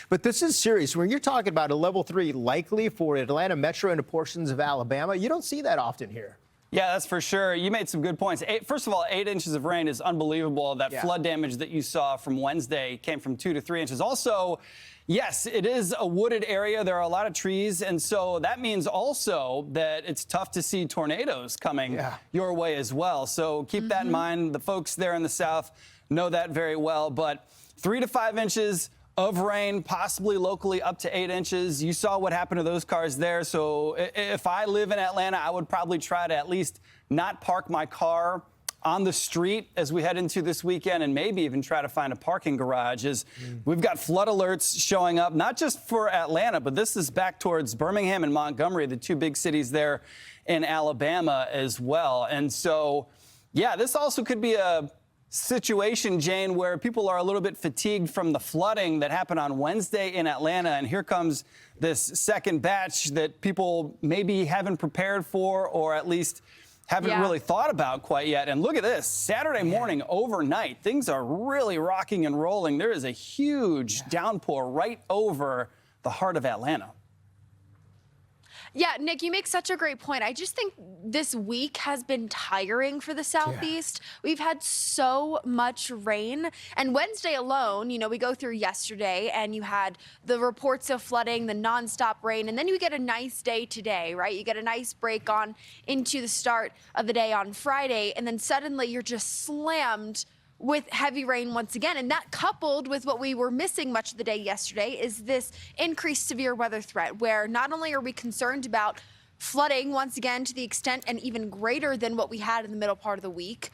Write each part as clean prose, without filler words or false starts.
But this is serious. When you're talking about a level 3 likely for Atlanta Metro and portions of Alabama, you don't see that often here. Yeah, that's for sure. You made some good points. First of all, 8 inches of rain is unbelievable. That flood damage that you saw from Wednesday came from 2 to 3 inches. Also, yes, it is a wooded area. There are a lot of trees. And so that means also that it's tough to see tornadoes coming your way as well. So keep that in mind. The folks there in the south know that very well. But 3 to 5 inches of rain, possibly locally up to 8 inches. You saw what happened to those cars there. So if I live in Atlanta, I would probably try to at least not park my car on the street as we head into this weekend, and maybe even try to find a parking garage. We've got flood alerts showing up, not just for Atlanta, but this is back towards Birmingham and Montgomery, the 2 big cities there in Alabama as well. And so, yeah, this also could be a situation, Jane, where people are a little bit fatigued from the flooding that happened on Wednesday in Atlanta. And here comes this second batch that people maybe haven't prepared for, or at least haven't really thought about quite yet. And look at this, Saturday morning, overnight, things are really rocking and rolling. There is a huge downpour right over the heart of Atlanta. Yeah, Nick, you make such a great point. I just think this week has been tiring for the Southeast. We've had so much rain. And Wednesday alone, you know, we go through yesterday and you had the reports of flooding, the nonstop rain, and then you get a nice day today, right? You get a nice break on into the start of the day on Friday, and then suddenly you're just slammed with heavy rain once again. And that, coupled with what we were missing much of the day yesterday, is this increased severe weather threat, where not only are we concerned about flooding once again to the extent and even greater than what we had in the middle part of the week,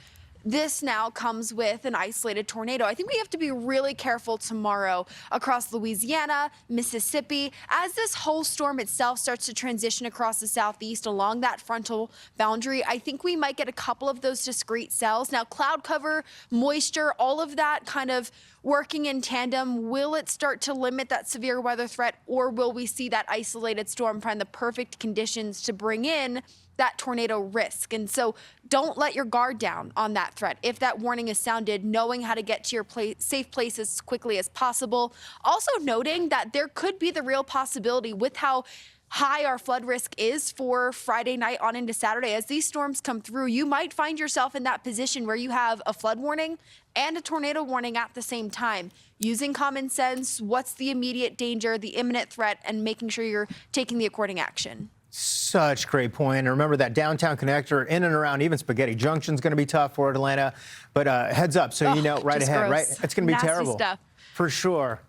this now comes with an isolated tornado. I think we have to be really careful tomorrow across Louisiana, Mississippi, as this whole storm itself starts to transition across the Southeast along that frontal boundary. I think we might get a couple of those discrete cells. Now, cloud cover, moisture, all of that kind of working in tandem. Will it start to limit that severe weather threat, or will we see that isolated storm find the perfect conditions to bring in that tornado risk? And so don't let your guard down on that threat. If that warning is sounded, knowing how to get to your safe place as quickly as possible. Also noting that there could be the real possibility, with how high our flood risk is for Friday night on into Saturday, as these storms come through, you might find yourself in that position where you have a flood warning and a tornado warning at the same time. Using common sense, what's the immediate danger, the imminent threat, and making sure you're taking the according action. Such great point. And remember that downtown connector in and around even Spaghetti Junction is going to be tough for Atlanta. But heads up, so you know right ahead, right? It's going to be terrible. Stuff. For sure.